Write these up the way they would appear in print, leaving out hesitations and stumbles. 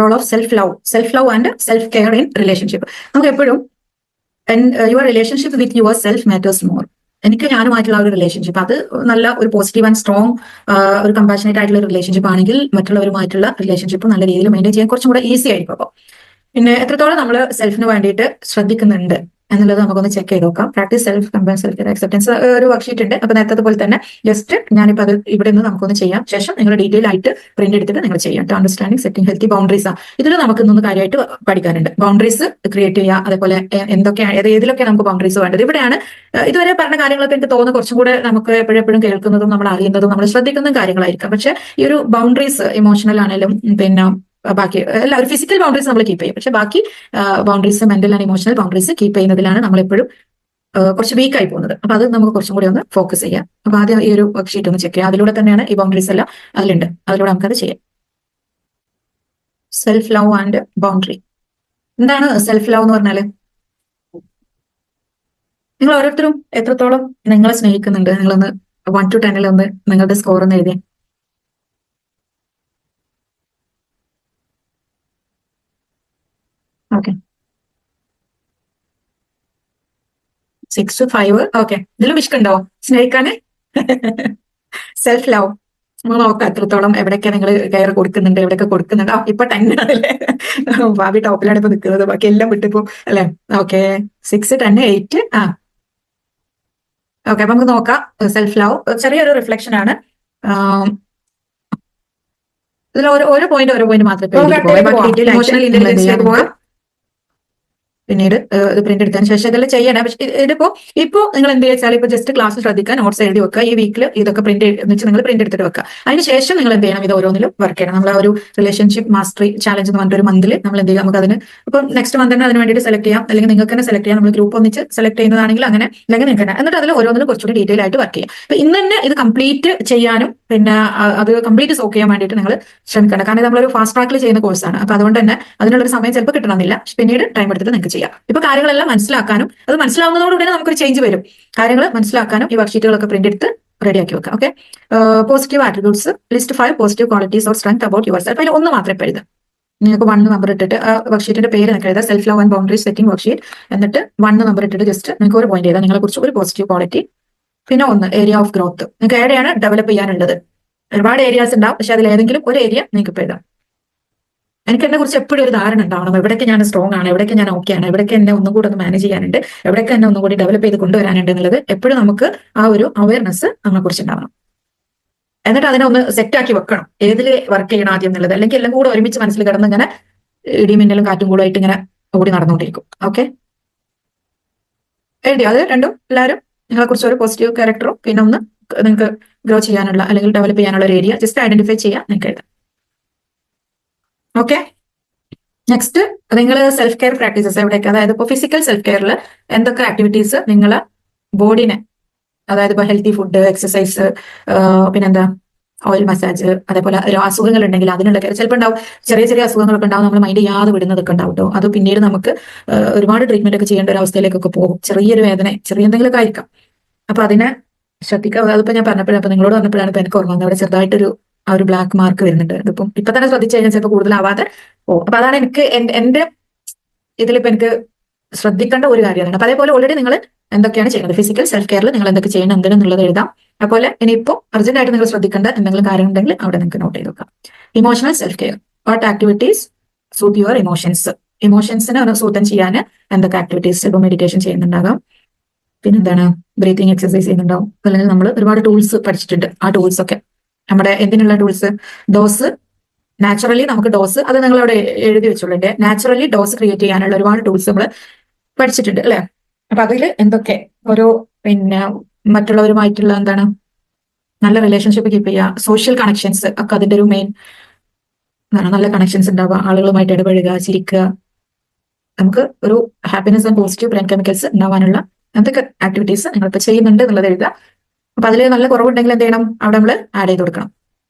Role of self love and self care in relationship. നമുക്ക് എപ്പോഴും your relationship with your self matters more. എനിക്ക് ഞാനുമായിട്ടുള്ള ഒരു relationship അത് നല്ല ഒരു പോസിറ്റീവ് ആൻഡ് സ്ട്രോങ് ഒരു കമ്പാഷനേറ്റ് ആയിട്ടുള്ള റിലേഷൻഷിപ്പ് ആണെങ്കിൽ മറ്റുള്ളവരുമായിട്ടുള്ള റിലേഷൻഷിപ്പ് നല്ല രീതിയിൽ മെയിൻറ്റെയിൻ ചെയ്യാൻ കുറച്ചും കൂടെ ഈസി ആയിരിക്കും. അപ്പോൾ പിന്നെ എത്രത്തോളം നമ്മൾ സെൽഫിന് വേണ്ടിയിട്ട് ശ്രദ്ധിക്കുന്നുണ്ട് എന്നുള്ളത് നമുക്കൊന്ന് ചെക്ക് ചെയ്ത് നോക്കാം. Practice self compare self care acceptance ഒരു വർക്ക്ഷീറ്റ് ഉണ്ട്. അപ്പൊ നേരത്തെ പോലെ തന്നെ ജസ്റ്റ് ഞാനിപ്പോൾ അത് ഇവിടെ നിന്ന് നമുക്കൊന്ന് ചെയ്യാം. ശേഷം നിങ്ങൾ ഡീറ്റെയിൽ ആയിട്ട് പ്രിന്റ് എടുത്തിട്ട് നിങ്ങൾ ചെയ്യാം. അണ്ടർസ്റ്റാൻഡിങ് സെറ്റിംഗ് ഹെൽത്തി ബൗണ്ടറീസ് ആണ് ഇതിൽ നമുക്ക് ഇന്നൊന്ന് കാര്യമായിട്ട് പഠിക്കാനുണ്ട്. ബൗണ്ടറീസ് ക്രിയേറ്റ് ചെയ്യുക, അതേപോലെ എന്തൊക്കെയാണ് ഏതിലൊക്കെ നമുക്ക് ബൗണ്ടറീസ് വേണ്ടത്. ഇവിടെയാണ് ഇതുവരെ പറഞ്ഞ കാര്യങ്ങളൊക്കെ എനിക്ക് തോന്നുന്നു കുറച്ചും കൂടെ നമുക്ക് എപ്പോഴും കേൾക്കുന്നതും നമ്മൾ അറിയുന്നതും നമ്മൾ ശ്രദ്ധിക്കുന്നതും കാര്യങ്ങളായിരിക്കാം. പക്ഷെ ഈ ഒരു ബൗണ്ടറീസ് ഇമോഷണൽ ആണെങ്കിലും പിന്നെ ബാക്കി എല്ലാ ഒരു ഫിസിക്കൽ ബൗണ്ടറീസ് നമ്മൾ കീപ്പ് ചെയ്യും. പക്ഷെ ബാക്കി boundaries mental and emotional boundaries keep ചെയ്യുന്നതിലാണ് നമ്മളെപ്പോഴും കുറച്ച് വീക്ക് ആയി പോകുന്നത്. അപ്പൊ അത് നമുക്ക് കുറച്ചും കൂടി ഒന്ന് ഫോക്കസ് ചെയ്യാം. അപ്പൊ ആദ്യം ഈ ഒരു വർക്ക്ഷീറ്റ് ഒന്ന് ചെക്ക് ചെയ്യാം. അതിലൂടെ തന്നെയാണ് ഈ ബൗണ്ടറീസ് എല്ലാം അതിലുണ്ട്. അതിലൂടെ നമുക്കത് ചെയ്യാം. Self love and boundary. എന്താണ് സെൽഫ് ലവ് എന്ന് പറഞ്ഞാല്? നിങ്ങൾ ഓരോരുത്തരും എത്രത്തോളം നിങ്ങളെ സ്നേഹിക്കുന്നുണ്ട്? നിങ്ങളൊന്ന് 1 to 10 ഒന്ന് നിങ്ങളുടെ സ്കോർ ഒന്ന് എഴുതിയേ. Okay, 6 to 5. ഓക്കെ, ഇതിലും വിഷ്കുണ്ടോ സ്നേഹിക്കാന്? സെൽഫ് ലവ് നമ്മൾ നോക്കാം എത്രത്തോളം എവിടെയൊക്കെ നിങ്ങൾ കെയർ കൊടുക്കുന്നുണ്ട്, എവിടെയൊക്കെ കൊടുക്കുന്നുണ്ട്. ഇപ്പൊ 10 ആണല്ലേ? ഭാവി ടോപ്പിലാണ് ഇപ്പൊ നിൽക്കുന്നത്. ബാക്കി എല്ലാം വിട്ടിപ്പോ അല്ലെ? ഓക്കെ, 6, 10, 8. ഓക്കെ, അപ്പൊ നമുക്ക് നോക്കാം. സെൽഫ് ലവ് ചെറിയൊരു റിഫ്ലക്ഷൻ ആണ്. ഇതിൽ ഓരോ പോയിന്റ് മാത്രമേ ഇമോഷണൽ ഇന്റലിജൻസിലേക്ക് പോകാം. പിന്നീട് ഇത് പ്രിന്റ് എടുത്തതിന് ശേഷം ഇതെല്ലാം ചെയ്യണം. പക്ഷേ ഇപ്പോ നിങ്ങൾ എന്ത് വെച്ചാൽ ഇപ്പൊ ജസ്റ്റ് ക്ലാസ് ശ്രദ്ധിക്കാൻ നോട്ട്സ് എഴുതി വെക്കുക. ഈ വീക്കിൽ ഇതൊക്കെ പ്രിന്റ് വെച്ച് നിങ്ങൾ പ്രിന്റ് എടുത്തിട്ട് വെക്കുക. അതിനുശേഷം നിങ്ങൾ എന്ത് ചെയ്യണം? ഇത് ഓരോന്നിലും വർക്ക് ചെയ്യണം. നമ്മൾ ഒരു റിലേഷൻഷിപ്പ് മാസ്റ്ററി ചാലഞ്ച് എന്ന് പറഞ്ഞിട്ട് ഒരു മന്തിൽ നമ്മൾ എന്ത് ചെയ്യാം? നമുക്ക് അതിന് ഇപ്പൊ നെക്സ്റ്റ് മന്ത് തന്നെ അതിന് വേണ്ടിയിട്ട് സെലക്ട് ചെയ്യാം, അല്ലെങ്കിൽ നിങ്ങൾക്ക് തന്നെ സെലക്ട് ചെയ്യാം. നമ്മൾ ഗ്രൂപ്പ് ഒന്നിച്ച് സെലക്ട് ചെയ്യുന്നതാണെങ്കിൽ അങ്ങനെ, അല്ലെങ്കിൽ നിങ്ങൾക്ക് തന്നെ എന്നിട്ട് അതിൽ ഓരോന്നിലും കുറച്ചുകൂടി ഡീറ്റെയിൽ ആയിട്ട് വർക്ക് ചെയ്യാം. അപ്പൊ ഇന്ന് തന്നെ ഇത് കംപ്ലീറ്റ് ചെയ്യാനും പിന്നെ അത് കംപ്ലീറ്റ് സോക്ക് ചെയ്യാൻ വേണ്ടിയിട്ട് നിങ്ങൾ ശ്രമിക്കണം. കാരണം നമ്മളൊരു ഫാസ്റ്റ് ട്രാക്കിൽ ചെയ്യുന്ന കോഴ്സാണ്. അപ്പൊ അതുകൊണ്ട് തന്നെ അതിനുള്ളൊരു സമയം ചിലപ്പോൾ കിട്ടണമെന്നില്ല. പിന്നീട് ടൈം എടുത്തിട്ട് നിങ്ങൾക്ക് ചെയ്യാം. ഇപ്പൊ കാര്യങ്ങളെല്ലാം മനസ്സിലാക്കാനും അത് മനസ്സിലാവുന്നതോടുകൂടി നമുക്കൊരു ചേഞ്ച് വരും. കാര്യങ്ങൾ മനസ്സിലാക്കാനും ഈ വർക്ക്ഷീറ്റുകളൊക്കെ പ്രിന്റ് എടുത്ത് റെഡിയാക്കി വെക്കാം. Okay, positive attributes, list 5 positive qualities or strength about your self. അതിൽ ഒന്ന് മാത്രമേ ഇപ്പൊ എഴുതാം. നിങ്ങൾക്ക് 1 നമ്പർ ഇട്ടിട്ട് വർക്ക്ഷീറ്റിന്റെ പേര് നിങ്ങൾക്ക് എഴുതാം. Self love and boundary setting worksheet. എന്നിട്ട് 1 നമ്പർ ഇട്ടിട്ട് ജസ്റ്റ് നിങ്ങൾക്ക് ഒരു പോയിന്റ് എഴുതാം. നിങ്ങളെ കുറിച്ച് ഒരു പോസിറ്റീവ് ക്വാളിറ്റി. പിന്നെ 1 ഏരിയ ഓഫ് ഗ്രോത്ത്. നിങ്ങൾക്ക് എവിടെയാണ് ഡെവലപ്പ് ചെയ്യാനുള്ളത്? ഒരുപാട് ഏരിയാസ് ഉണ്ടാവും, പക്ഷെ അതിൽ ഏതെങ്കിലും ഒരു ഏരിയ നിങ്ങൾക്ക് ഇപ്പൊ എഴുതാം. എനിക്ക് എന്നെ കുറിച്ച് എപ്പോഴും ഒരു ധാരണ ഉണ്ടാവണം. എവിടെയൊക്കെ ഞാൻ സ്ട്രോങ് ആണ്, എവിടെയൊക്കെ ഞാൻ ഓക്കെ ആണ്, എവിടെയൊക്കെ എന്നെ ഒന്നും കൂടെ ഒന്ന് മാനേജ് ചെയ്യാനുണ്ട്, എവിടെയൊക്കെ എന്നെ ഒന്നും കൂടി ഡെവലപ്പ് ചെയ്ത് കൊണ്ടുവരാനുണ്ട് എന്നുള്ളത് എപ്പോഴും നമുക്ക് ആ ഒരു അവയർനെസ് നമ്മളെ കുറിച്ച് ഉണ്ടാവണം. എന്നിട്ട് അതിനെ ഒന്ന് സെറ്റ് ആക്കി വെക്കണം. ഏതിൽ വർക്ക് ചെയ്യണം ആദ്യം എന്നുള്ളത്. അല്ലെങ്കിൽ എല്ലാം കൂടെ ഒരുമിച്ച് മനസ്സിൽ കിടന്ന് ഇങ്ങനെ ഇടിമിന്നലും കാറ്റും കൂടെ ആയിട്ട് ഇങ്ങനെ ഓടി നടന്നുകൊണ്ടിരിക്കും. ഓക്കെ, എഴുതിയോ അത് രണ്ടും? എല്ലാവരും നിങ്ങളെ കുറിച്ച് ഒരു പോസിറ്റീവ് ക്യാരക്ടറും പിന്നെ ഒന്ന് നിങ്ങൾക്ക് ഗ്രോ ചെയ്യാനുള്ള അല്ലെങ്കിൽ ഡെവലപ്പ് ചെയ്യാനുള്ള ഒരു ഏരിയ ജസ്റ്റ് ഐഡന്റിഫൈ ചെയ്യാൻ നിങ്ങൾക്ക് എഴുതാം. ഓക്കെ, നെക്സ്റ്റ് നിങ്ങൾ സെൽഫ് കെയർ പ്രാക്ടീസസ് എവിടെയൊക്കെ, അതായത് ഇപ്പോൾ ഫിസിക്കൽ സെൽഫ് കെയറിൽ എന്തൊക്കെ ആക്ടിവിറ്റീസ് നിങ്ങളെ ബോഡിനെ, അതായത് ഇപ്പോൾ ഹെൽത്തി ഫുഡ്, എക്സസൈസ്, പിന്നെന്താ ഓയിൽ മസാജ്, അതേപോലെ അസുഖങ്ങൾ ഉണ്ടെങ്കിൽ അതിനുള്ള കെയർ. ചിലപ്പോൾ ഉണ്ടാവും ചെറിയ അസുഖങ്ങളൊക്കെ ഉണ്ടാവും, നമ്മൾ മൈൻഡ് ചെയ്യാതെ വിടുന്നതൊക്കെ ഉണ്ടാവും കേട്ടോ. അത് പിന്നീട് നമുക്ക് ഒരുപാട് ട്രീറ്റ്മെന്റ് ഒക്കെ ചെയ്യേണ്ട ഒരു അവസ്ഥയിലേക്കൊക്കെ പോകും. ചെറിയൊരു വേദന, ചെറിയ എന്തെങ്കിലുമൊക്കെ ആയിരിക്കാം. അപ്പൊ അതിനെ ശ്രദ്ധിക്കുക. അതിപ്പോ ഞാൻ പറഞ്ഞപ്പോഴാണ്, അപ്പൊ നിങ്ങളോട് പറഞ്ഞപ്പോഴാണ് ഇപ്പൊ എനിക്ക് ഓർമ്മ വന്നത് അവിടെ ചെറുതായിട്ടൊരു ആ ഒരു ബ്ലാക്ക് മാർക്ക് വരുന്നുണ്ട്. ഇതിപ്പം ഇപ്പൊ തന്നെ ശ്രദ്ധിച്ചു കഴിഞ്ഞാൽ ചിലപ്പോൾ കൂടുതലാവാതെ പോകും. അപ്പൊ അതാണ് എനിക്ക് എന്റെ ഇതിലിപ്പോ എനിക്ക് ശ്രദ്ധിക്കേണ്ട ഒരു കാര്യമാണ്. അപ്പൊ അതേപോലെ ഓൾറെഡി നിങ്ങൾ എന്തൊക്കെയാണ് ചെയ്യുന്നത് ഫിസിക്കൽ സെൽഫ് കെയറിൽ നിങ്ങൾ എന്തൊക്കെ ചെയ്യണം എന്തെന്നുള്ളത് എഴുതാം. അതുപോലെ ഇനിയിപ്പോൾ അർജന്റ് ആയിട്ട് നിങ്ങൾ ശ്രദ്ധിക്കേണ്ട എന്തെങ്കിലും കാര്യം ഉണ്ടെങ്കിൽ അവിടെ നിങ്ങൾക്ക് നോട്ട് ചെയ്ത് വെക്കാം. Emotional self care, what activities suit your emotions. ഇമോഷൻസിനെ ഒന്ന് സൂട്ടൻ ചെയ്യാൻ എന്തൊക്കെ ആക്ടിവിറ്റീസ്, ചിലപ്പോൾ മെഡിറ്റേഷൻ ചെയ്യുന്നുണ്ടാകാം, പിന്നെന്താണ് ബ്രീത്തിങ് എക്സസൈസ് ചെയ്യുന്നുണ്ടാവും, അല്ലെങ്കിൽ നമ്മൾ ഒരുപാട് ടൂൾസ് പഠിച്ചിട്ടുണ്ട്. ആ ടൂൾസ് ഒക്കെ നമ്മുടെ എന്തിനുള്ള ടൂൾസ്? ഡോസ്, നാച്ചുറലി നമുക്ക് ഡോസ്, അത് നിങ്ങൾ അവിടെ എഴുതി വെച്ചോളൂ. നാച്ചുറലി ഡോസ് ക്രിയേറ്റ് ചെയ്യാനുള്ള ഒരുപാട് ടൂൾസ് നമ്മൾ പഠിച്ചിട്ടുണ്ട് അല്ലെ? അപ്പൊ അതിൽ എന്തൊക്കെ ഓരോ പിന്നെ മറ്റുള്ളവരുമായിട്ടുള്ള എന്താണ് നല്ല റിലേഷൻഷിപ്പ് കീപ്പ് ചെയ്യുക, സോഷ്യൽ കണക്ഷൻസ് ഒക്കെ അതിന്റെ ഒരു മെയിൻ നല്ല കണക്ഷൻസ് ഉണ്ടാവുക, ആളുകളുമായിട്ട് ഇടപഴകുക, ചിരിക്കുക, നമുക്ക് ഒരു happiness and positive brain chemicals ഉണ്ടാവാനുള്ള എന്തൊക്കെ ആക്ടിവിറ്റീസ് നിങ്ങളിപ്പോൾ ചെയ്യുന്നുണ്ട് എന്നുള്ളത് എഴുതുക. അപ്പൊ അതിൽ നല്ല കുറവുണ്ടെങ്കിൽ എന്ത് ചെയ്യണം? അവിടെ നമ്മൾ ആഡ് ചെയ്ത് കൊടുക്കണം.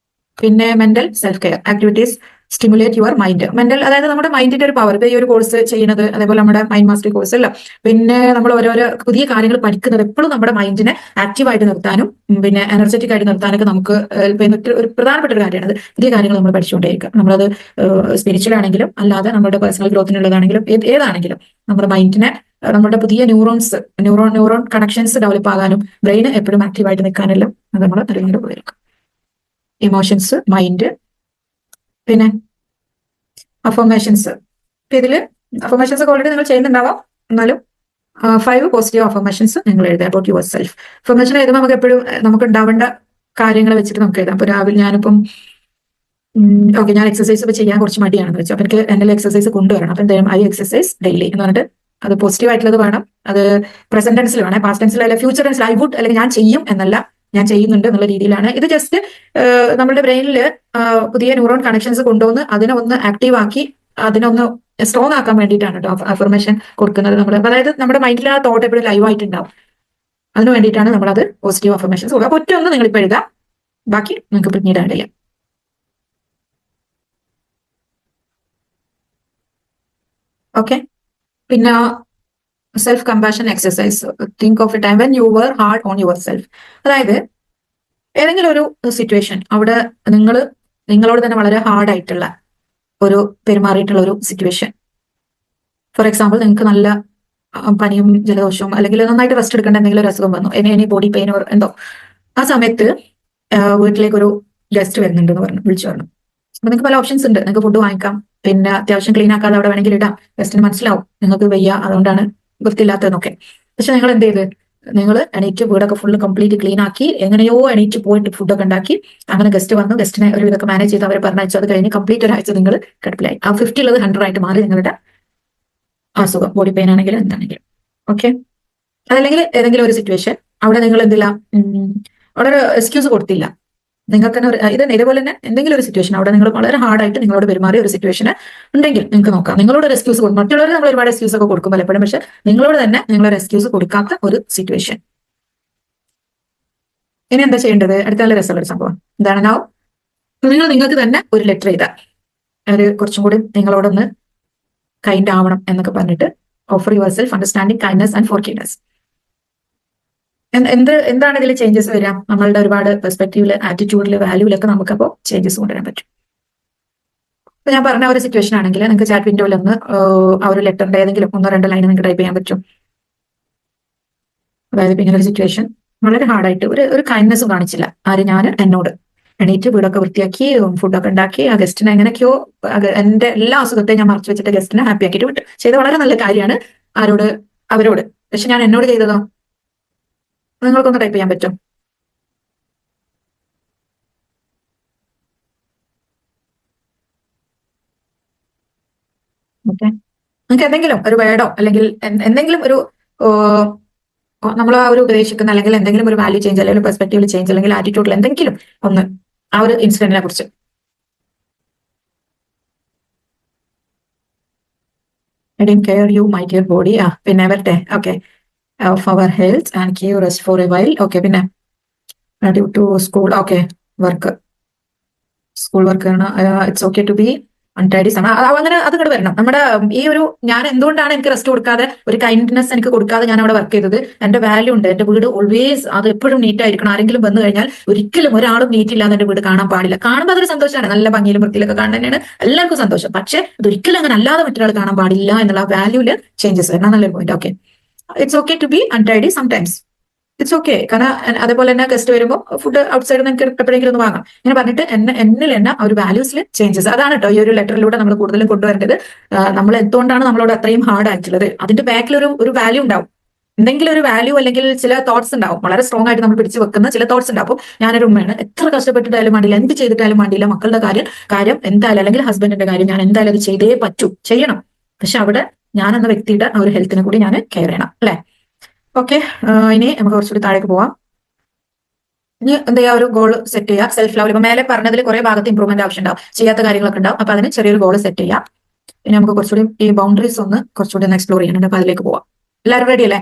പിന്നെ mental self care activities stimulate your mind. Mental, അതായത് നമ്മുടെ മൈൻഡിന്റെ ഒരു പവർ. ഇപ്പൊ ഈ ഒരു കോഴ്സ് ചെയ്യുന്നത്, അതേപോലെ നമ്മുടെ മൈൻഡ് മാസ്റ്ററി കോഴ്സ് അല്ല, പിന്നെ നമ്മൾ ഓരോരോ പുതിയ കാര്യങ്ങൾ പഠിക്കുന്നത് എപ്പോഴും നമ്മുടെ മൈൻഡിനെ ആക്റ്റീവായിട്ട് നിർത്താനും പിന്നെ എനർജറ്റിക് ആയിട്ട് നിർത്താനൊക്കെ നമുക്ക് ഹെൽപ്പ് ചെയ്യുന്ന ഒരു പ്രധാനപ്പെട്ട ഒരു കാര്യമാണ്. പുതിയ കാര്യങ്ങൾ നമ്മൾ പഠിച്ചുകൊണ്ടേയിരിക്കുക. നമ്മളത് സ്പിരിച്വൽ ആണെങ്കിലും അല്ലാതെ നമ്മുടെ പേഴ്സണൽ ഗ്രോത്തിനുള്ളതാണെങ്കിലും ഏതാണെങ്കിലും നമ്മുടെ മൈൻഡിനെ, നമ്മുടെ പുതിയ ന്യൂറോൺ കണക്ഷൻസ് ഡെവലപ്പ് ആകാനും ബ്രെയിൻ എപ്പോഴും ആക്റ്റീവായിട്ട് നിൽക്കാനെല്ലാം അത് നമ്മൾ അറിയുന്നത് ഉപകരിക്കും. ഇമോഷൻസ്, മൈൻഡ്, പിന്നെ അഫർമേഷൻസ്. ഇതിൽ അഫർമേഷൻസ് ഒക്കെ ഓൾറെഡി നിങ്ങൾ ചെയ്യുന്നുണ്ടാവാം, എന്നാലും 5 പോസിറ്റീവ് അഫർമേഷൻസ് നിങ്ങൾ എഴുതുക അബൌട്ട് യുവർ സെൽഫ്. അഫർമേഷൻ എഴുതുമ്പോൾ നമുക്ക് എപ്പോഴും നമുക്ക് ഉണ്ടാവേണ്ട കാര്യങ്ങൾ വെച്ചിട്ട് നമുക്ക് എഴുതാം. ഇപ്പൊ രാവിലെ ഞാനിപ്പം ഓക്കെ, ഞാൻ എക്സസൈസ് ഇപ്പൊ ചെയ്യാൻ കുറച്ച് മടിയാണെന്ന് വെച്ചു, അപ്പൊ എനിക്ക് എന്നെ എക്സസൈസ് കൊണ്ടുവരണം. അപ്പൊ എന്തായാലും ഐ എക്സസൈസ് ഡെയിലി എന്ന് പറഞ്ഞിട്ട് അത് പോസിറ്റീവ് ആയിട്ടുള്ളത് വേണം. അത് പ്രസന്റ് ടെൻസിൽ വേണം, പാസ്റ്റ് ടെൻസിൽ അല്ല ഫ്യൂച്ചർ ടെൻസിൽ. ഐ വുഡ് അല്ലെങ്കിൽ ഞാൻ ചെയ്യും എന്നല്ല, ഞാൻ ചെയ്യുന്നുണ്ട് എന്നുള്ള രീതിയിലാണ്. ഇത് ജസ്റ്റ് നമ്മുടെ ബ്രെയിനിൽ പുതിയ ന്യൂറോൺ കണക്ഷൻസ് കൊണ്ടുവന്ന് അതിനെ ഒന്ന് ആക്റ്റീവ് ആക്കി അതിനൊന്ന് സ്ട്രോങ് ആക്കാൻ വേണ്ടിയിട്ടാണ് കേട്ടോ അഫർമേഷൻ കൊടുക്കുന്നത് നമ്മൾ. അതായത് നമ്മുടെ മൈൻഡിൽ ആ തോട്ട് എപ്പോഴും ലൈവ് ആയിട്ടുണ്ടാവും. അതിന് വേണ്ടിയിട്ടാണ് നമ്മളത് പോസിറ്റീവ് അഫർമേഷൻസ് കൊടുക്കുക. അപ്പൊ ഒറ്റ ഒന്ന് നിങ്ങൾ ഇപ്പൊ എഴുതാം, ബാക്കി നിങ്ങൾക്ക് പിന്നീട് ആഡ് ചെയ്യാം. ഓക്കെ, പിന്നെ self compassion exercise. Think of a time when you were hard on your self. അതായത് ഏതെങ്കിലും ഒരു സിറ്റുവേഷൻ, അവിടെ നിങ്ങളോട് തന്നെ വളരെ ഹാർഡായിട്ടുള്ള ഒരു പെരുമാറിയിട്ടുള്ള ഒരു സിറ്റുവേഷൻ. ഫോർ എക്സാമ്പിൾ, നിങ്ങൾക്ക് നല്ല പനിയും ജലദോഷവും അല്ലെങ്കിൽ നന്നായിട്ട് റെസ്റ്റ് എടുക്കേണ്ട എന്തെങ്കിലും ഒരു അസുഖം വന്നു, എനി ബോഡി പെയിൻ എന്തോ. ആ സമയത്ത് വീട്ടിലേക്ക് ഒരു ഗസ്റ്റ് വരുന്നുണ്ടെന്ന് പറഞ്ഞു, വിളിച്ചു പറഞ്ഞു. അപ്പൊ നിങ്ങൾക്ക് പല ഓപ്ഷൻസ് ഉണ്ട്. നിങ്ങൾക്ക് ഫുഡ് വാങ്ങിക്കാം, പിന്നെ അത്യാവശ്യം ക്ലീൻ ആക്കാതെ അവിടെ വേണമെങ്കിൽ ഇടാം. ഗസ്റ്റിന് മനസ്സിലാവും നിങ്ങൾക്ക് വയ്യ, അതുകൊണ്ടാണ് വൃത്തിയില്ലാത്തതെന്നൊക്കെ. പക്ഷെ നിങ്ങൾ എന്ത് ചെയ്ത്, നിങ്ങൾ എണീറ്റ് വീടൊക്കെ ഫുള്ള് കംപ്ലീറ്റ് ക്ലീൻ ആക്കി എങ്ങനെയോ എണീറ്റ് പോയിട്ട് ഫുഡൊക്കെ ഉണ്ടാക്കി അങ്ങനെ ഗസ്റ്റ് വന്നു, ഗസ്റ്റിനെ ഒരു ഇതൊക്കെ മാനേജ് ചെയ്ത് അവരെ പറഞ്ഞയച്ചു. അത് കഴിഞ്ഞ് കംപ്ലീറ്റ് ഒരാഴ്ച നിങ്ങൾ കിടപ്പിലായി. ആ 50 ഉള്ളത് 100 ആയിട്ട് മാറി നിങ്ങളുടെ അസുഖം, ബോഡി പെയിൻ ആണെങ്കിലും എന്താണെങ്കിലും. ഓക്കെ, അതല്ലെങ്കിൽ ഏതെങ്കിലും ഒരു സിറ്റുവേഷൻ അവിടെ നിങ്ങൾ എന്തില്ല, അവിടെ ഒരു എക്സ്ക്യൂസ് കൊടുത്തില്ല. നിങ്ങൾക്ക് തന്നെ ഇതേപോലെ തന്നെ എന്തെങ്കിലും ഒരു സിറ്റുവേഷൻ അവിടെ നിങ്ങൾ വളരെ ഹാർഡായിട്ട് നിങ്ങളോട് പെരുമാറിയ ഒരു സിറ്റുവേഷൻ ഉണ്ടെങ്കിൽ നിങ്ങൾക്ക് നോക്കാം. നിങ്ങളോട് ഒരു എക്സ്ക്യൂസ് കൊടുക്കും. മറ്റുള്ളവർ നമ്മൾ ഒരുപാട് എക്സ്ക്യൂസ് ഒക്കെ കൊടുക്കും പലപ്പോഴും, പക്ഷെ നിങ്ങളോട് തന്നെ നിങ്ങളൊരു എക്സ്ക്യൂസ് കൊടുക്കാത്ത ഒരു സിറ്റുവേഷൻ. ഇനി എന്താ ചെയ്യേണ്ടത്? അടുത്ത നല്ല രസമുള്ള ഒരു സംഭവം എന്താണ്? നിങ്ങൾക്ക് തന്നെ ഒരു ലെറ്റർ എഴുതാം. ഒരു കുറച്ചും കൂടി നിങ്ങളോടൊന്ന് കൈൻഡ് ആവണം എന്നൊക്കെ പറഞ്ഞിട്ട്, offer your self understanding, kindness and forgiveness. എന്താണ് ഇതിൽ ചേഞ്ചസ് വരിക? നമ്മളുടെ ഒരുപാട് പെർസ്പെക്റ്റീവില്, ആറ്റിറ്റ്യൂഡില്, വാല്യൂലൊക്കെ നമുക്കപ്പോൾ ചേഞ്ചസ് കൊണ്ടുവരാൻ പറ്റും. ഇപ്പൊ ഞാൻ പറഞ്ഞ ഒരു സിറ്റുവേഷൻ ആണെങ്കിൽ നിങ്ങൾക്ക് ചാറ്റ് വിൻഡോയിൽ ഒന്ന് ആ ഒരു ലെറ്ററിന്റെ ഏതെങ്കിലും 1-2 ലൈൻ നിങ്ങൾക്ക് ടൈപ്പ് ചെയ്യാൻ പറ്റും. അതായത് ഇങ്ങനെ ഒരു സിറ്റുവേഷൻ വളരെ ഹാർഡായിട്ട് ഒരു കൈൻഡ്നെസ്സും കാണിച്ചില്ല. ഞാൻ എന്നോട് എണീറ്റ് വീടൊക്കെ വൃത്തിയാക്കി ഫുഡൊക്കെ ഉണ്ടാക്കി ആ ഗസ്റ്റിനെ എങ്ങനെയൊക്കെയോ എന്റെ എല്ലാ അസുഖത്തെയും ഞാൻ മറച്ചു വെച്ചിട്ട് ഗസ്റ്റിനെ ഹാപ്പി ആക്കിയിട്ട് വിട്ടു. ചെയ്ത വളരെ നല്ല കാര്യമാണ്. ആരോട്? അവരോട്. പക്ഷെ ഞാൻ എന്നോട് ചെയ്തതോ? നിങ്ങൾക്കൊന്ന് ടൈപ്പ് ചെയ്യാൻ പറ്റും? ഓക്കെ, നിങ്ങൾക്ക് എന്തെങ്കിലും ഒരു വേർഡോ അല്ലെങ്കിൽ എന്തെങ്കിലും ഒരു നമ്മൾ ആ ഒരു ഉപദേശിക്കുന്ന അല്ലെങ്കിൽ എന്തെങ്കിലും ഒരു വാല്യൂ ചേഞ്ച് അല്ലെങ്കിൽ പെർസ്പെക്റ്റീവിൽ ചേഞ്ച് അല്ലെങ്കിൽ ആറ്റിറ്റ്യൂഡിൽ എന്തെങ്കിലും ഒന്ന് ആ ഒരു ഇൻസിഡന്റിനെ കുറിച്ച്. I didn't care you, my dear body. പിന്നെ വരട്ടെ. Okay, of our health and give rest for a while. Okay, പിന്നെ due to school. Okay, work, school work ആണ്. It's okay to be untidy. അങ്ങനെ അത് കൂടെ വരണം. നമ്മുടെ ഈ ഒരു ഞാൻ എന്തുകൊണ്ടാണ് എനിക്ക് റെസ്റ്റ് കൊടുക്കാതെ, ഒരു കൈൻഡ്നെസ് എനിക്ക് കൊടുക്കാതെ ഞാൻ അവിടെ വർക്ക് ചെയ്തത്? എന്റെ വാല്യൂ ഉണ്ട്. എന്റെ വീട് ഓൾവേസ് അത് എപ്പോഴും നീറ്റ് ആയിരിക്കണം. ആരെങ്കിലും വന്നു കഴിഞ്ഞാൽ ഒരിക്കലും ഒരാളും നീറ്റ് ഇല്ലാതെ എന്റെ വീട് കാണാൻ പാടില്ല. കാണുമ്പോൾ അതൊരു സന്തോഷമാണ്, നല്ല ഭംഗിയിലും വൃത്തിയിലൊക്കെ കാണാൻ തന്നെയാണ് എല്ലാവർക്കും സന്തോഷം. പക്ഷെ അതൊരിക്കലും അങ്ങനെ അല്ലാതെ മറ്റൊരാൾ കാണാൻ പാടില്ല എന്നുള്ള വാല്യൂല് ചേഞ്ചസ് വരണം. നല്ലൊരു point. Okay, it's okay to be untidy sometimes. It's okay. കാരണം അതേപോലെ തന്നെ ഗസ്റ്റ് വരുമ്പോൾ ഫുഡ് ഔട്ട്സൈഡ് നിങ്ങൾക്ക് എപ്പോഴെങ്കിലും ഒന്ന് വാങ്ങാം. ഇങ്ങനെ പറഞ്ഞിട്ട് എന്നിൽ തന്നെ ഒരു വാല്യൂസിൽ ചേഞ്ചസ്. അതാണ് കേട്ടോ ഈ ഒരു ലെറ്ററിലൂടെ നമ്മൾ കൂടുതലും കൊണ്ടുവരേണ്ടത്. നമ്മൾ എന്തുകൊണ്ടാണ് നമ്മളോട് അത്രയും ഹാർഡ് ആയിട്ടുള്ളത്? അതിന്റെ ബാക്കിൽ ഒരു വാല്യൂ ഉണ്ടാവും. എന്തെങ്കിലും ഒരു വാല്യൂ അല്ലെങ്കിൽ ചില തോട്ട്സ് ഉണ്ടാവും. വളരെ സ്ട്രോങ് ആയിട്ട് നമ്മൾ പിടിച്ചു വെക്കുന്ന ചില തോട്ട്സ് ഉണ്ടാവും. അപ്പോൾ ഞാനൊരു ഉമ്മയാണ്, എത്ര കഷ്ടപ്പെട്ടിട്ടായാലും വേണ്ടില്ല, എന്ത് ചെയ്തിട്ടായാലും വേണ്ടില്ല, മക്കളുടെ കാര്യം എന്തായാലും, അല്ലെങ്കിൽ ഹസ്ബൻഡിന്റെ കാര്യം ഞാൻ എന്തായാലും അത് ചെയ്തേ പറ്റൂ, ചെയ്യണം. പക്ഷെ അവിടെ ഞാൻ എന്ന വ്യക്തിയുടെ ആ ഒരു ഹെൽത്തിനെ കൂടി ഞാൻ കെയർ ചെയ്യണം, അല്ലെ? ഓക്കെ, ഇനി നമുക്ക് കുറച്ചുകൂടി താഴേക്ക് പോവാം. ഇനി എന്ത് ചെയ്യുക? ഒരു ഗോൾ സെറ്റ് ചെയ്യുക. Self love. ഇപ്പൊ മേലെ പറഞ്ഞതിൽ കുറെ ഭാഗത്ത് ഇമ്പ്രൂവ്മെന്റ് ആവശ്യമുണ്ടാവും, ചെയ്യാത്ത കാര്യങ്ങളൊക്കെ ഉണ്ടാവും. അപ്പൊ അതിന് ചെറിയൊരു ഗോൾ സെറ്റ് ചെയ്യാം. ഇനി നമുക്ക് കുറച്ചുകൂടി ഈ ബൗണ്ടറീസ് ഒന്ന് കുറച്ചുകൂടി ഒന്ന് എക്സ്പ്ലോർ ചെയ്യാനുണ്ട്. അപ്പൊ അതിലേക്ക് പോവാം. എല്ലാവരും റെഡി അല്ലേ?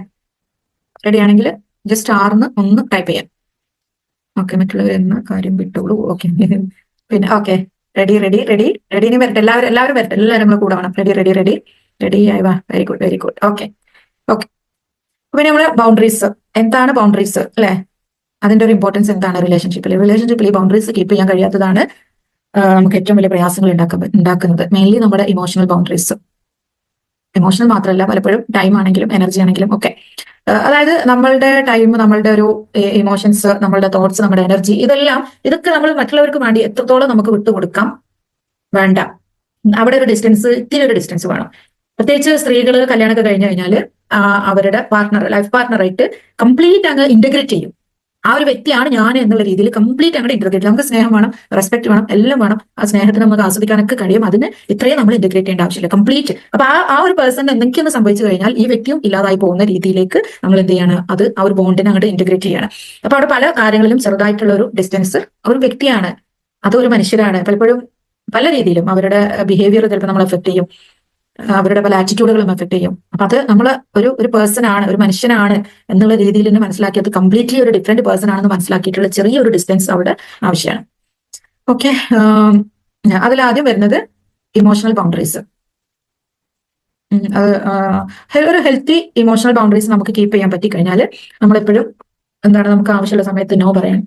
റെഡി ആണെങ്കിൽ ജസ്റ്റ് ആർന്ന് ഒന്ന് ടൈപ്പ് ചെയ്യാം. ഓക്കെ, മറ്റുള്ളവർ എന്ന കാര്യം വിട്ടോളൂ. ഓക്കെ, പിന്നെ ഓക്കെ, റെഡി റെഡി റെഡി റെഡിന് വരട്ടെ, എല്ലാവരും വരട്ടെ, എല്ലാവരും നമ്മൾ കൂടെ വേണം. റെഡി റെഡി റെഡി റെഡി ആയി വാ. Very good very good. Okay okay. പിന്നെ നമ്മള് ബൗണ്ടറീസ്, എന്താണ് ബൗണ്ടറീസ് അല്ലെ? അതിന്റെ ഒരു ഇമ്പോർട്ടൻസ് എന്താണ് റിലേഷൻഷിപ്പിൽ ഈ ബൗണ്ടറീസ് കീപ്പ് ചെയ്യാൻ കഴിയാത്തതാണ് നമുക്ക് ഏറ്റവും വലിയ പ്രയാസങ്ങൾ ഉണ്ടാക്കുന്നത്. മെയിൻലി നമ്മുടെ ഇമോഷണൽ ബൗണ്ടറീസ്. ഇമോഷണൽ മാത്രമല്ല, പലപ്പോഴും ടൈം ആണെങ്കിലും എനർജി ആണെങ്കിലും ഒക്കെ. അതായത് നമ്മളുടെ ടൈം, നമ്മളുടെ ഒരു ഇമോഷൻസ്, നമ്മളുടെ തോട്ട്സ്, നമ്മുടെ എനർജി, ഇതൊക്കെ നമ്മൾ മറ്റുള്ളവർക്ക് വേണ്ടി എത്രത്തോളം നമുക്ക് വിട്ടുകൊടുക്കാം വേണ്ട. അവിടെ ഒരു ഡിസ്റ്റൻസ്, ഇത്തിരി ഒരു ഡിസ്റ്റൻസ് വേണം. പ്രത്യേകിച്ച് സ്ത്രീകൾ കല്യാണമൊക്കെ കഴിഞ്ഞു കഴിഞ്ഞാൽ അവരുടെ ലൈഫ് പാർട്ണറായിട്ട് കംപ്ലീറ്റ് അങ്ങ് ഇന്റഗ്രേറ്റ് ചെയ്യും. ആ ഒരു വ്യക്തിയാണ് ഞാൻ എന്നുള്ള രീതിയിൽ കംപ്ലീറ്റ് അങ്ങോട്ട് ഇന്റഗ്രേറ്റ്. നമുക്ക് സ്നേഹം വേണം, റെസ്പെക്ട് വേണം, എല്ലാം വേണം. ആ സ്നേഹത്തിന് നമുക്ക് ആസ്വദിക്കാനൊക്കെ കഴിയും. അതിന് ഇത്രയും നമ്മൾ ഇന്റഗ്രേറ്റ് ചെയ്യേണ്ട ആവശ്യമില്ല, കംപ്ലീറ്റ്. അപ്പൊ ആ ഒരു പേഴ്സൺ എന്തൊക്കെയൊന്ന് സംഭവിച്ചു കഴിഞ്ഞാൽ ഈ വ്യക്തിയും ഇല്ലാതായി പോകുന്ന രീതിയിലേക്ക് നമ്മൾ എന്ത് ചെയ്യാണ്, അത് ആ ഒരു ബോണ്ടിനെ അങ്ങോട്ട് ഇന്റഗ്രേറ്റ് ചെയ്യണം. അപ്പൊ അവിടെ പല കാര്യങ്ങളിലും ചെറുതായിട്ടുള്ള ഒരു ഡിസ്റ്റൻസ്. ഒരു വ്യക്തിയാണ്, അതൊരു മനുഷ്യരാണ്. പലപ്പോഴും പല രീതിയിലും അവരുടെ ബിഹേവിയർ ചിലപ്പോൾ നമ്മൾ എഫക്ട് ചെയ്യും, അവരുടെ പല ആറ്റിറ്റ്യൂഡുകളും എഫക്ട് ചെയ്യും. അപ്പൊ അത് നമ്മൾ ഒരു പേഴ്സൺ ആണ്, ഒരു മനുഷ്യനാണ് എന്നുള്ള രീതിയിൽ തന്നെ മനസ്സിലാക്കി, അത് കംപ്ലീറ്റ്ലി ഒരു ഡിഫറെന്റ് പേഴ്സൺ ആണെന്ന് മനസ്സിലാക്കിയിട്ടുള്ള ചെറിയൊരു ഡിസ്റ്റൻസ് അവിടെ ആവശ്യമാണ്. ഓക്കെ. അതിലാദ്യം വരുന്നത് ഇമോഷണൽ ബൗണ്ടറീസ്. ഒരു ഹെൽത്തി ഇമോഷണൽ ബൗണ്ടറീസ് നമുക്ക് കീപ്പ് ചെയ്യാൻ പറ്റി കഴിഞ്ഞാൽ നമ്മളെപ്പോഴും എന്താണ്, നമുക്ക് ആവശ്യമുള്ള സമയത്ത് നോ പറയാൻ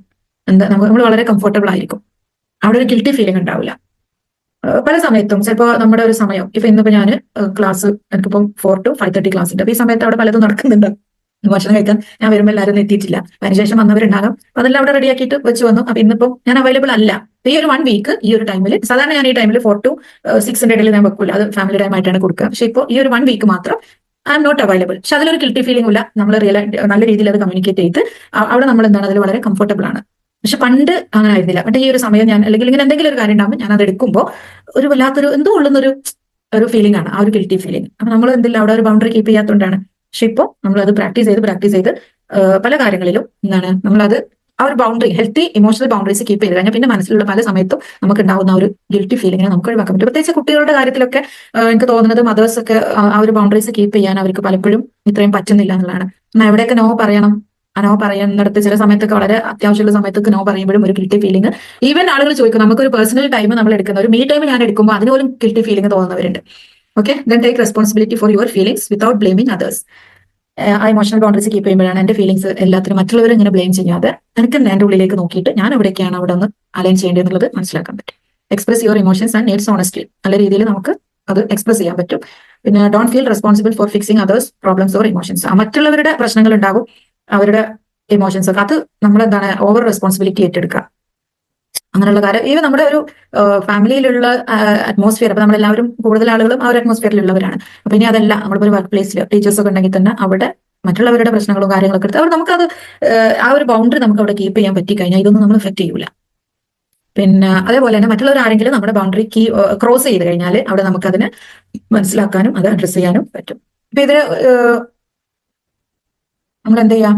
നമ്മൾ വളരെ കംഫർട്ടബിൾ ആയിരിക്കും. അവിടെ ഒരു ഗിൽറ്റി ഫീലിംഗ് ഉണ്ടാവില്ല. പല സമയത്തും ചിലപ്പോൾ നമ്മുടെ ഒരു സമയം, ഇന്നിപ്പോ ഞാൻ ക്ലാസ്, എനിക്കിപ്പം 4 to 5:30 ക്ലാസ് ഉണ്ട്. അപ്പൊ ഈ സമയത്ത് അവിടെ പലതും നടക്കുന്നുണ്ട്. ഭക്ഷണം കഴിക്കാൻ ഞാൻ വരുമ്പോൾ എല്ലാവരും എത്തിയിട്ടില്ല, അതിനുശേഷം വന്നവരുണ്ടാകും. അതെല്ലാം അവിടെ റെഡിയാക്കിയിട്ട് വെച്ച് വന്നു. അപ്പൊ ഇന്നിപ്പം ഞാൻ അവൈലബിൾ അല്ല. ഈ ഒരു 1 വീക്ക് ഈ ഒരു ടൈമിൽ, സാധാരണ ഞാൻ ഈ ടൈമിൽ 4 to 6 ഇടയിൽ ഞാൻ വെക്കൂല, അത് ഫാമിലി ടൈം ആയിട്ടാണ് കൊടുക്കുക. പക്ഷെ ഇപ്പോൾ ഈ ഒരു 1 വീക്ക് മാത്രം ഐ എം നോട്ട് അവൈലബിൾ. പക്ഷെ അതിലൊരു ഗിൽറ്റി ഫീലിംഗ് ഇല്ല. നമ്മൾ നല്ല രീതിയിൽ അത് കമ്മ്യൂണിക്കേറ്റ് ചെയ്ത് അവിടെ നമ്മൾ എന്താണ്, അതിൽ വളരെ കംഫർട്ടബിൾ ആണ്. പക്ഷെ പണ്ട് അങ്ങനെ ആയിരുന്നില്ല. പക്ഷേ ഈ ഒരു സമയം ഞാൻ, അല്ലെങ്കിൽ ഇങ്ങനെ എന്തെങ്കിലും ഒരു കാര്യം ഉണ്ടാകുമ്പോൾ ഞാൻ അത് എടുക്കുമ്പോൾ ഒരു വല്ലാത്തൊരു എന്തോ ഉള്ളുന്നൊരു ഫീലിംഗ് ആണ്, ആ ഒരു ഗിൽറ്റി ഫീലിംഗ്. അപ്പൊ നമ്മൾ എന്തില്ല, അവിടെ ഒരു ബൗണ്ടറി കീപ്പ് ചെയ്യാത്തതുകൊണ്ടാണ്. പക്ഷെ ഇപ്പോൾ നമ്മളത് പ്രാക്ടീസ് ചെയ്ത് പല കാര്യങ്ങളിലും എന്താണ്, നമ്മളത് ആ ഒരു boundary, healthy emotional boundaries keep ചെയ്ത് കഴിഞ്ഞാൽ പിന്നെ മനസ്സിലുള്ള പല സമയത്തും നമുക്ക് ഉണ്ടാവുന്ന ഒരു ഗിൽറ്റി ഫീലിംഗിനെ നമുക്ക് ഒഴിവാക്കാൻ പറ്റും. പ്രത്യേകിച്ച് കുട്ടികളുടെ കാര്യത്തിലൊക്കെ എനിക്ക് തോന്നുന്നത് മദേഴ്സ് ഒക്കെ ആ ഒരു ബൗണ്ടറീസ് കീപ്പ് ചെയ്യാൻ അവർക്ക് പലപ്പോഴും ഇത്രയും പറ്റുന്നില്ല എന്നുള്ളതാണ്. എവിടെയൊക്കെ നോ പറയണം, നോ പറയുന്നിടത്ത് ചില സമയത്തൊക്കെ വളരെ അത്യാവശ്യമുള്ള സമയത്തൊക്കെ നോ പറയുമ്പോഴും ഒരു ഗിൽറ്റി ഫീലിംഗ്. ഈവൻ ആളുകൾ ചോദിക്കും, നമുക്കൊരു പേഴ്സണൽ ടൈം നമ്മൾ എടുക്കുന്ന ഒരു മീ ടൈം ഞാൻ എടുക്കുമ്പോൾ അതിനുപോലും ഗിൽറ്റി ഫീലിംഗ് തോന്നുന്നവരുണ്ട്. Okay, then take responsibility for your feelings without blaming others. ആ ഇമോഷണൽ ബൗണ്ടറീസ് കീപ്പ് ചെയ്യുമ്പോഴാണ് എന്റെ ഫീലിംഗ്സ് എല്ലാത്തിനും മറ്റുള്ളവരെ ഇങ്ങനെ ബ്ലെയിം ചെയ്യാതെ എനിക്ക് എന്റെ ഉള്ളിലേക്ക് നോക്കിയിട്ട് ഞാൻ എവിടേക്കാണ് അവിടെ ഒന്ന് അലൈൻ ചെയ്യേണ്ടതെന്നുള്ളത് മനസ്സിലാക്കാൻ പറ്റും. Express your emotions and needs honestly. നല്ല രീതിയിൽ നമുക്ക് അത് എക്സ്പ്രസ് ചെയ്യാൻ പറ്റും. പിന്നെ don't feel responsible for fixing others problems or emotions. മറ്റുള്ളവരുടെ പ്രശ്നങ്ങൾ ഉണ്ടാകും, അവരുടെ ഇമോഷൻസ് ഒക്കെ, അത് നമ്മൾ എന്താണ് ഓവർ റെസ്പോൺസിബിലിറ്റി ഏറ്റെടുക്കുക, അങ്ങനെയുള്ള കാര്യം. ഈവൻ നമ്മുടെ ഒരു ഫാമിലിയിലുള്ള അറ്റ്മോസ്ഫിയർ, അപ്പൊ നമ്മളെല്ലാവരും കൂടുതൽ ആളുകളും ആ ഒരു അറ്റ്മോസ്ഫിയറിലുള്ളവരാണ്. അപ്പൊ ഇനി അതല്ല, നമ്മളിപ്പോൾ ഒരു വർക്ക് പ്ലേസിൽ ടീച്ചേഴ്സ് ഒക്കെ ഉണ്ടെങ്കിൽ തന്നെ അവിടെ മറ്റുള്ളവരുടെ പ്രശ്നങ്ങളും കാര്യങ്ങളൊക്കെ എടുത്ത് അവർ നമുക്കത് ആ ഒരു ബൗണ്ടറി നമുക്ക് അവിടെ കീപ്പ് ചെയ്യാൻ പറ്റി കഴിഞ്ഞാൽ ഇതൊന്നും നമ്മൾ എഫക്ട് ചെയ്യൂല. പിന്നെ അതേപോലെ തന്നെ മറ്റുള്ളവർ ആരെങ്കിലും നമ്മുടെ ബൗണ്ടറി ക്രോസ് ചെയ്ത് കഴിഞ്ഞാൽ അവിടെ നമുക്കതിനെ മനസ്സിലാക്കാനും അത് അഡ്രസ് ചെയ്യാനും പറ്റും. അപ്പൊ ഇതിന് നമ്മൾ എന്ത് ചെയ്യാം,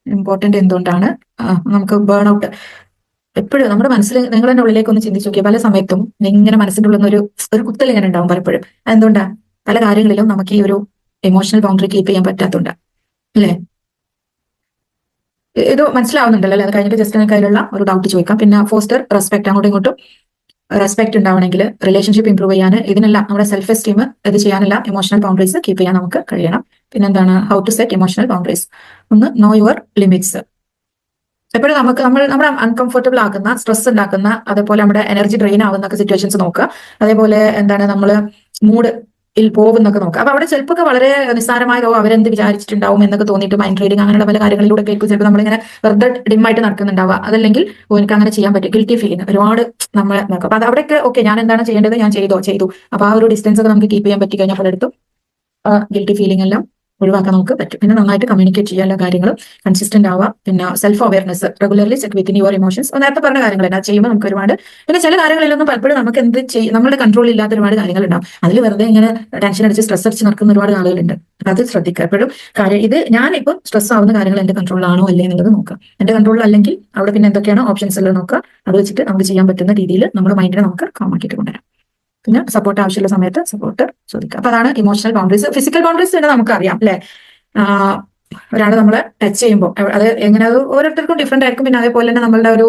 ഇമ്പോർട്ടന്റ് എന്തുകൊണ്ടാണ് നമുക്ക് ബേൺ ഔട്ട് എപ്പോഴും നമ്മുടെ മനസ്സിൽ, നിങ്ങൾ തന്നെ ഉള്ളിലേക്ക് ഒന്ന് ചിന്തിച്ചു നോക്കിയാൽ പല സമയത്തും ഇങ്ങനെ മനസ്സിൻ്റെ ഉള്ളിൽ ഒരു കുത്തൽ ഇങ്ങനെ ഉണ്ടാവും പലപ്പോഴും. അതെന്തുകൊണ്ടാ, പല കാര്യങ്ങളിലും നമുക്ക് ഈ ഒരു ഇമോഷണൽ ബൗണ്ടറി കീപ്പ് ചെയ്യാൻ പറ്റാത്തതുകൊണ്ട് അല്ലേ? ഇത് മനസ്സിലാവുന്നുണ്ടല്ലോ അല്ലെ? അത് കഴിഞ്ഞിട്ട് ജസ്റ്റ് എനിക്ക് അതിലുള്ള ഒരു ഡൗട്ട് ചോദിക്കാം. പിന്നെ ഫോസ്റ്റർ റെസ്പെക്ട്, അങ്ങോട്ടും ഇങ്ങോട്ടും റെസ്പെക്ട് ഉണ്ടാവണമെങ്കിൽ, റിലേഷൻഷിപ്പ് ഇംപ്രൂവ് ചെയ്യാൻ, ഇതിനെല്ലാം നമ്മുടെ സെൽഫ് എസ്റ്റീം ഇത് ചെയ്യാനുള്ള ഇമോഷണൽ ബൗണ്ടറീസ് കീപ്പ് ചെയ്യാൻ നമുക്ക് കഴിയണം. പിന്നെന്താണ്, how to set emotional boundaries. ഒന്ന്, നോ യുവർ ലിമിറ്റ്സ്. എപ്പോഴും നമ്മുടെ അൺകംഫർട്ടബിൾ ആക്കുന്ന, സ്ട്രെസ് ഉണ്ടാക്കുന്ന, അതേപോലെ നമ്മുടെ എനർജി ഡ്രെയിൻ ആവുന്ന സിറ്റുവേഷൻസ് നോക്കുക. അതേപോലെ എന്താണ്, നമ്മൾ മൂഡ് പോകുന്നൊക്കെ നോക്കുക. അപ്പൊ അവിടെ ചിലപ്പോൾ വളരെ നിസ്സാരമായ അവരെന്ത് വിചാരിച്ചിട്ടുണ്ടാവും എന്നൊക്കെ തോന്നിയിട്ട് മൈൻഡ് റീഡിങ് അങ്ങനെയുള്ള പല കാര്യങ്ങളിലൂടെ കേൾക്കും. ചിലപ്പോൾ നമ്മളിങ്ങനെ വെറുതെ ഡിമ്മായിട്ട് നടക്കുന്നുണ്ടാവുക. അതല്ലെങ്കിൽ എനിക്ക് അങ്ങനെ ചെയ്യാൻ പറ്റും, ഗിൽറ്റി ഫീലിംഗ് ഒരുപാട് നമ്മളെ നോക്കാം. അപ്പൊ അവിടെയൊക്കെ ഓക്കെ, ഞാൻ എന്താണ് ചെയ്യേണ്ടത്, ഞാൻ ചെയ്തു. അപ്പൊ ആ ഒരു ഡിസ്റ്റൻസ് ഒക്കെ നമുക്ക് കീപ്പ് ചെയ്യാൻ പറ്റി കഴിഞ്ഞാൽ പലയിടത്തും ഗിൽറ്റി ഫീലിംഗ് എല്ലാം ഒഴിവാക്കാൻ നമുക്ക് പറ്റും. പിന്നെ നന്നായിട്ട് കമ്മ്യൂണിക്കേറ്റ് ചെയ്യാൻ എല്ലാ കാര്യങ്ങളും കൺസിസ്റ്റന്റ് ആവുക. പിന്നെ self awareness, regularly check within your emotions. നേരത്തെ പറഞ്ഞ കാര്യങ്ങൾ അത് ചെയ്യുമ്പോൾ നമുക്ക് ഒരുപാട്, പിന്നെ ചില കാര്യങ്ങളിലൊന്നും പലപ്പോഴും നമുക്ക് നമ്മുടെ കൺട്രോൾ ഇല്ലാത്ത ഒരുപാട് കാര്യങ്ങളുണ്ടാവും. അതിൽ വെറുതെ ഇങ്ങനെ ടെൻഷൻ അടിച്ച് സ്ട്രെസ് അടിച്ച് നടക്കുന്ന ഒരുപാട് ആളുകളുണ്ട്. അത് ശ്രദ്ധിക്കുക എപ്പോഴും. കാര്യം ഇത് ഞാനിപ്പോൾ സ്ട്രെസ് ആവുന്ന കാര്യങ്ങൾ എന്റെ കൺട്രോളിലാണോ അല്ലേ എന്നുള്ളത് നോക്കുക. എന്റെ കൺട്രോളിൽ അല്ലെങ്കിൽ അവിടെ പിന്നെ എന്തൊക്കെയാണോ ഓപ്ഷൻസ് ഉള്ളത് നോക്കുക. അത് വെച്ചിട്ട് നമുക്ക് ചെയ്യാൻ പറ്റുന്ന രീതിയിൽ നമ്മുടെ മൈൻഡിനെ നമുക്ക് കാം ആക്കിയിട്ട് കൊണ്ടുവരാം. പിന്നെ സപ്പോർട്ട് ആവശ്യമുള്ള സമയത്ത് സപ്പോർട്ട് ചോദിക്കുക. അപ്പൊ അതാണ് ഇമോഷണൽ ബൗണ്ടറീസ്. ഫിസിക്കൽ ബൗണ്ടറീസ് തന്നെ നമുക്കറിയാം അല്ലെ? ഒരാൾ നമ്മളെ ടച്ച് ചെയ്യുമ്പോൾ അത് എങ്ങനെ അത് ഓരോരുത്തർക്കും ഡിഫറെന്റ് ആയിരിക്കും. പിന്നെ അതേപോലെ തന്നെ നമ്മളുടെ ഒരു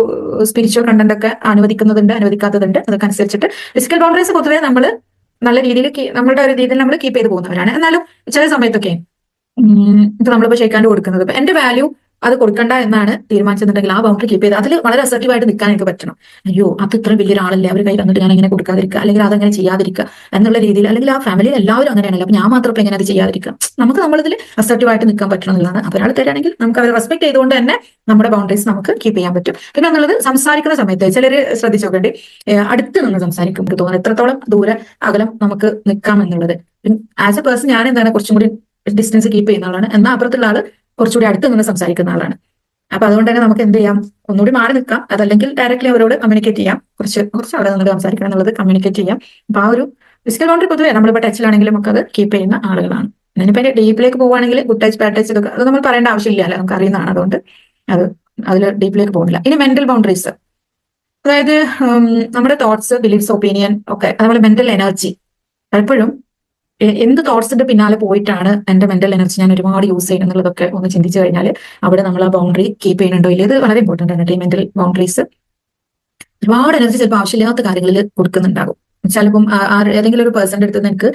സ്പിരിച്വൽ കണ്ടന്റ് ഒക്കെ അനുവദിക്കുന്നതുണ്ട്, അനുവദിക്കാത്തതുണ്ട്. അതൊക്കെ അനുസരിച്ചിട്ട് ഫിസിക്കൽ ബൗണ്ടറീസ് പൊതുവേ നമ്മൾ നല്ല രീതിയിൽ നമ്മളുടെ ഒരു രീതിയിൽ നമ്മൾ കീപ്പ് ചെയ്ത് പോകുന്നവരാണ്. എന്നാലും ചില സമയത്തൊക്കെ ഇപ്പൊ നമ്മളിപ്പോ ഷെയ്ക്കാണ്ട് കൊടുക്കുന്നത്, ഇപ്പൊ എന്റെ വാല്യൂ അത് കൊടുക്കണ്ട എന്നാണ് തീരുമാനിച്ചിട്ടുണ്ടെങ്കിൽ ആ ബൗണ്ടറി കീപ്പ് ചെയ്ത് അതിൽ വളരെ അസർട്ടീവായിട്ട് നിൽക്കാൻ എനിക്ക് പറ്റണം. അയ്യോ അത് ഇത്രയും വലിയൊരാളല്ലേ, അവർ കൈ തന്നിട്ട് ഞാൻ എങ്ങനെ കൊടുക്കാതിരിക്കുക, അല്ലെങ്കിൽ അതങ്ങനെ ചെയ്യാതിരിക്കുക എന്നുള്ള രീതിയിൽ, അല്ലെങ്കിൽ ആ ഫാമിലിയിൽ എല്ലാവരും അങ്ങനെയാണല്ലോ, അപ്പൊ ഞാൻ മാത്രം ഇപ്പൊ എങ്ങനെ അത് ചെയ്യാതിരിക്കുക. നമുക്ക് നമ്മളിതിൽ അസർട്ടീവായിട്ട് നിൽക്കാൻ പറ്റണം എന്നുള്ളതാണ്. അപ്പൊ ഒരാൾ തരാണെങ്കിൽ നമുക്ക് അവരെ റെസ്പെക്ട് ചെയ്തുകൊണ്ട് തന്നെ നമ്മുടെ ബൗണ്ടറീസ് നമുക്ക് കീപ്പ് ചെയ്യാൻ പറ്റും. പിന്നെ എന്നുള്ളത് സംസാരിക്കുന്ന സമയത്ത് ചിലര് ശ്രദ്ധിച്ചോക്കേണ്ടി, അടുത്ത് നിന്ന് സംസാരിക്കും എനിക്ക് തോന്നുന്നു എത്രത്തോളം ദൂരെ അകലം നമുക്ക് നിൽക്കാം എന്നുള്ളത്. ആസ് എ പേഴ്സൺ ഞാൻ എന്താണ് കുറച്ചും കൂടി ഡിസ്റ്റൻസ് കീപ്പ് ചെയ്യുന്ന ആളാണ്, എന്നാൽ അപ്പുറത്തുള്ള ആള് കുറച്ചുകൂടി അടുത്ത് നിന്ന് സംസാരിക്കുന്ന ആളാണ്. അപ്പൊ അതുകൊണ്ട് തന്നെ നമുക്ക് എന്ത് ചെയ്യാം, ഒന്നുകൂടി മാറി നിൽക്കാം, അതല്ലെങ്കിൽ ഡയറക്റ്റ്ലി അവരോട് കമ്മ്യൂണിക്കേറ്റ് ചെയ്യാം, കുറച്ച് അവിടെ നിന്നിട്ട് സംസാരിക്കണം എന്നുള്ളത് കമ്മ്യൂണിക്കേറ്റ് ചെയ്യാം. അപ്പൊ ആ ഒരു ഫിസിക്കൽ ബൗണ്ടറി പൊതുവേ നമ്മളിപ്പോൾ ടച്ചിലാണെങ്കിലും നമുക്ക് അത് കീപ്പ് ചെയ്യുന്ന ആളുകളാണ്. ഞാനിപ്പോ ഡീപ്പിലേക്ക് പോകുവാണെങ്കിൽ ഗുഡ് ടച്ച് ബാഡ് ടച്ച് ഇതൊക്കെ അത് നമ്മൾ പറയേണ്ട ആവശ്യമില്ല, അല്ലെ, നമുക്ക് അറിയുന്നതാണ്. അതുകൊണ്ട് അത് അതിൽ ഡീപ്പിലേക്ക് പോകുന്നില്ല. ഇനി മെന്റൽ ബൗണ്ടറീസ്, അതായത് നമ്മുടെ തോട്ട്സ്, ബിലീഫ്സ്, ഒപ്പീനിയൻ ഒക്കെ, അതുപോലെ മെന്റൽ എനർജി. പലപ്പോഴും എന്ത് തോട്ട്സിന്റെ പിന്നാലെ പോയിട്ടാണ് എന്റെ മെന്റൽ എനർജി ഞാൻ ഒരുപാട് യൂസ് ചെയ്യുന്നത് എന്നുള്ളതൊക്കെ ഒന്ന് ചിന്തിച്ചു കഴിഞ്ഞാൽ അവിടെ നമ്മൾ ആ ബൗണ്ടറി കീപ്പ് ചെയ്യുന്നുണ്ടോ ഇല്ല, ഇത് വളരെ ഇമ്പോർട്ടന്റ് ആണ്. ഈ മെന്റൽ ബൗണ്ടറീസ് ഒരുപാട് എനർജി ചിലപ്പോൾ ആവശ്യമില്ലാത്ത കാര്യങ്ങളിൽ കൊടുക്കുന്നുണ്ടാകും. ചിലപ്പം ഏതെങ്കിലും ഒരു പേഴ്സന്റെ അടുത്ത് നിനക്ക്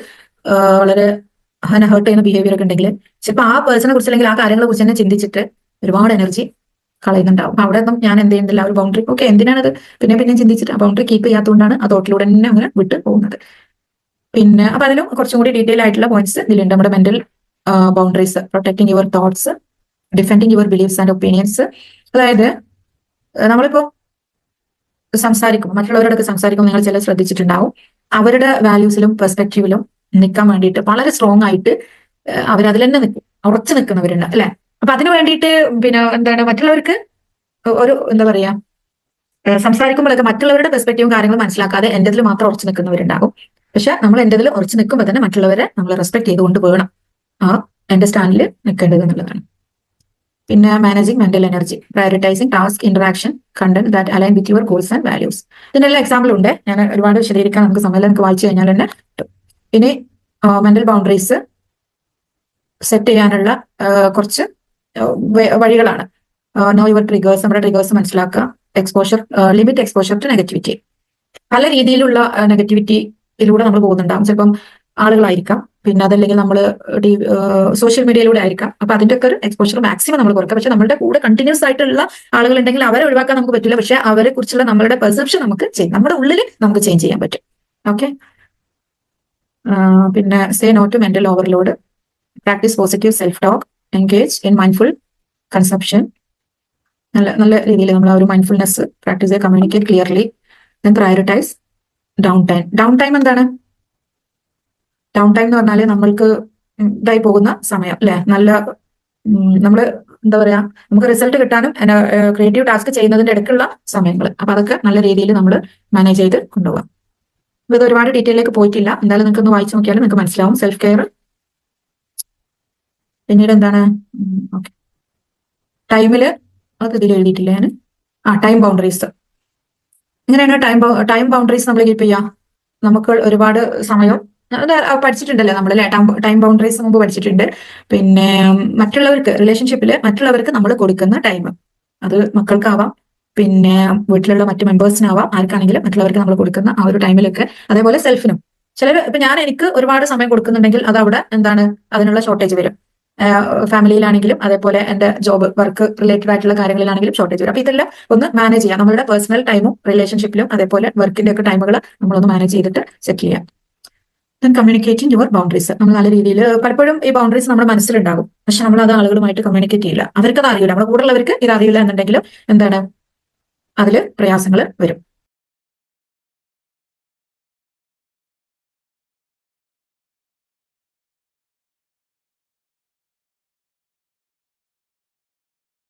വളരെ ഹേർട്ട് ചെയ്യുന്ന ബിഹേവിയർ ഒക്കെ ഉണ്ടെങ്കിൽ ചിലപ്പോൾ ആ പേഴ്സണെ കുറിച്ച് അല്ലെങ്കിൽ ആ കാര്യങ്ങളെ കുറിച്ച് തന്നെ ചിന്തിച്ചിട്ട് ഒരുപാട് എനർജി കളയുന്നുണ്ടാവും. അപ്പൊ അവിടെ ഒന്നും ഞാൻ എന്ത് ചെയ്യുന്നില്ല, ഒരു ബൗണ്ടറി ഓക്കെ എന്തിനാണത് പിന്നെ ചിന്തിച്ചിട്ട് ആ ബൗണ്ടറി കീപ്പ് ചെയ്യാത്തതുകൊണ്ടാണ് ആ തോട്ടിലൂടെ തന്നെ അങ്ങനെ വിട്ട് പോകുന്നത്. പിന്നെ അപ്പൊ അതിലും കുറച്ചും കൂടി ഡീറ്റെയിൽ ആയിട്ടുള്ള പോയിന്റ്സ് ഇതിലുണ്ട്. നമ്മുടെ mental boundaries, protecting your thoughts, defending your beliefs and opinions. അതായത് നമ്മളിപ്പോ സംസാരിക്കും, മറ്റുള്ളവരോടൊക്കെ സംസാരിക്കുമ്പോൾ നിങ്ങൾ ചില ശ്രദ്ധിച്ചിട്ടുണ്ടാവും, അവരുടെ വാല്യൂസിലും പെർസ്പെക്റ്റീവിലും നിൽക്കാൻ വേണ്ടിയിട്ട് വളരെ സ്ട്രോങ് ആയിട്ട് അവരതിൽ തന്നെ നിൽക്കും, ഉറച്ചു നിൽക്കുന്നവരുണ്ട് അല്ലെ. അപ്പൊ അതിനു വേണ്ടിയിട്ട് പിന്നെ എന്താണ്, മറ്റുള്ളവർക്ക് ഒരു എന്താ പറയാ, സംസാരിക്കുമ്പോഴൊക്കെ മറ്റുള്ളവരുടെ പെർസ്പെക്റ്റീവും കാര്യങ്ങളും മനസ്സിലാക്കാതെ എന്റേതിൽ മാത്രം ഉറച്ചു നിൽക്കുന്നവരുണ്ടാകും. പക്ഷെ നമ്മൾ എന്റേതിൽ ഉറച്ചു നിൽക്കുമ്പോൾ തന്നെ മറ്റുള്ളവരെ നമ്മൾ റെസ്പെക്ട് ചെയ്തുകൊണ്ട് വേണം ആ എന്റെ സ്റ്റാൻഡിൽ നിൽക്കേണ്ടത് എന്നുള്ളതാണ്. പിന്നെ managing mental energy, prioritising task, interaction, content that align with your goals and values. ഇതിനെല്ലാം എക്സാമ്പിൾ ഉണ്ട്, ഞാൻ ഒരുപാട് വിശദീകരിക്കാൻ നമുക്ക് സമയം നമുക്ക് വായിച്ചു കഴിഞ്ഞാൽ തന്നെ. ഇനി മെന്റൽ ബൗണ്ടറീസ് സെറ്റ് ചെയ്യാനുള്ള കുറച്ച് വഴികളാണ്. നോ യുവർ ട്രിഗേഴ്സ്, നമ്മുടെ ട്രിഗേഴ്സ് മനസ്സിലാക്കുക. Exposure, limit exposure to negativity. പല രീതിയിലുള്ള നെഗറ്റിവിറ്റിയിലൂടെ നമ്മൾ പോകുന്നുണ്ടാവും. ചിലപ്പം ആളുകളായിരിക്കാം, പിന്നെ അതല്ലെങ്കിൽ നമ്മൾ സോഷ്യൽ മീഡിയയിലൂടെ ആയിരിക്കാം. അപ്പൊ അതിന്റെ ഒക്കെ ഒരു എക്സ്പോഷർ മാക്സിമം നമ്മൾ കുറക്കുക. പക്ഷെ നമ്മുടെ കൂടെ കണ്ടിന്യൂസ് ആയിട്ടുള്ള ആളുകൾ ഉണ്ടെങ്കിൽ അവരെ ഒഴിവാക്കാൻ നമുക്ക് പറ്റില്ല. പക്ഷെ അവരെ കുറിച്ചുള്ള നമ്മളുടെ പെർസെപ്ഷൻ നമുക്ക് നമ്മുടെ ഉള്ളിൽ നമുക്ക് ചേഞ്ച് ചെയ്യാൻ പറ്റും. ഓക്കെ. പിന്നെ say no to mental overload, practice positive self talk, engage in mindful conception. നല്ല രീതിയിൽ നമ്മൾ ആ ഒരു മൈൻഡ്ഫുൾനെസ് പ്രാക്ടീസ് ചെയ്യുക, communicate clearly, then prioritise down time. Down time എന്താണ്? ഡൗൺ ടൈം എന്ന് പറഞ്ഞാൽ നമ്മൾക്ക് ഇതായി പോകുന്ന സമയം അല്ലെ, നല്ല നമ്മൾ എന്താ പറയാ, നമുക്ക് റിസൾട്ട് കിട്ടാനും ക്രിയേറ്റീവ് ടാസ്ക് ചെയ്യുന്നതിന്റെ ഇടയ്ക്കുള്ള സമയങ്ങൾ. അപ്പൊ അതൊക്കെ നല്ല രീതിയിൽ നമ്മൾ മാനേജ് ചെയ്ത് കൊണ്ടുപോകാം. അപ്പൊ ഇത് ഒരുപാട് ഡീറ്റെയിലേക്ക് പോയിട്ടില്ല, എന്തായാലും നിങ്ങൾക്ക് ഒന്ന് വായിച്ചു നോക്കിയാലും നിങ്ങൾക്ക് മനസ്സിലാവും. സെൽഫ് കെയർ, പിന്നീട് എന്താണ്, ഓക്കെ, ടൈമില് അത് ഇതിൽ എഴുതിയിട്ടില്ല ഞാൻ. Time boundaries. എങ്ങനെയാണ് ടൈം ബൗണ്ടറീസ് നമ്മൾ കീപ്പ് ചെയ്യാം? നമുക്ക് ഒരുപാട് സമയം പഠിച്ചിട്ടുണ്ടല്ലേ നമ്മൾ അല്ലെ, ടൈം ബൗണ്ടറീസ് മുമ്പ് പഠിച്ചിട്ടുണ്ട്. പിന്നെ മറ്റുള്ളവർക്ക്, റിലേഷൻഷിപ്പിൽ മറ്റുള്ളവർക്ക് നമ്മൾ കൊടുക്കുന്ന ടൈം, അത് മക്കൾക്കാവാം, പിന്നെ വീട്ടിലുള്ള മറ്റു മെമ്പേഴ്സിനാവാം, ആർക്കാണെങ്കിലും മറ്റുള്ളവർക്ക് നമ്മൾ കൊടുക്കുന്ന ആ ഒരു ടൈമിലൊക്കെ. അതേപോലെ സെൽഫിനും ചിലർ, ഇപ്പൊ എനിക്ക് ഒരുപാട് സമയം കൊടുക്കുന്നുണ്ടെങ്കിൽ അത് അവിടെ എന്താണ്, അതിനുള്ള ഷോർട്ടേജ് വരും. ഫാമിലിയിലാണെങ്കിലും അതേപോലെ എന്റെ ജോബ് വർക്ക് റിലേറ്റഡ് ആയിട്ടുള്ള കാര്യങ്ങളിലാണെങ്കിലും ഷോർട്ടേജ് വരും. അപ്പൊ ഇതെല്ലാം ഒന്ന് മാനേജ് ചെയ്യാം. നമ്മുടെ പേഴ്സണൽ ടൈമും റിലേഷൻഷിപ്പിലും അതേപോലെ വർക്കിന്റെ ഒക്കെ ടൈമുകൾ നമ്മളൊന്ന് മാനേജ് ചെയ്തിട്ട് സെറ്റ് ചെയ്യാം. Then communicating your boundaries. നമ്മൾ നല്ല രീതിയിൽ, പലപ്പോഴും ഈ ബൗണ്ടറീസ് നമ്മുടെ മനസ്സിലുണ്ടാകും, പക്ഷെ നമ്മൾ അത് ആളുകളുമായിട്ട് കമ്മ്യൂണിക്കേറ്റ് ചെയ്യില്ല. അവർക്കത് അറിയില്ല, നമ്മുടെ കൂടെ ഉള്ളവർക്ക് ഇത് അറിയില്ല എന്നുണ്ടെങ്കിലും എന്താണ്, അതിൽ പ്രയാസങ്ങൾ വരും.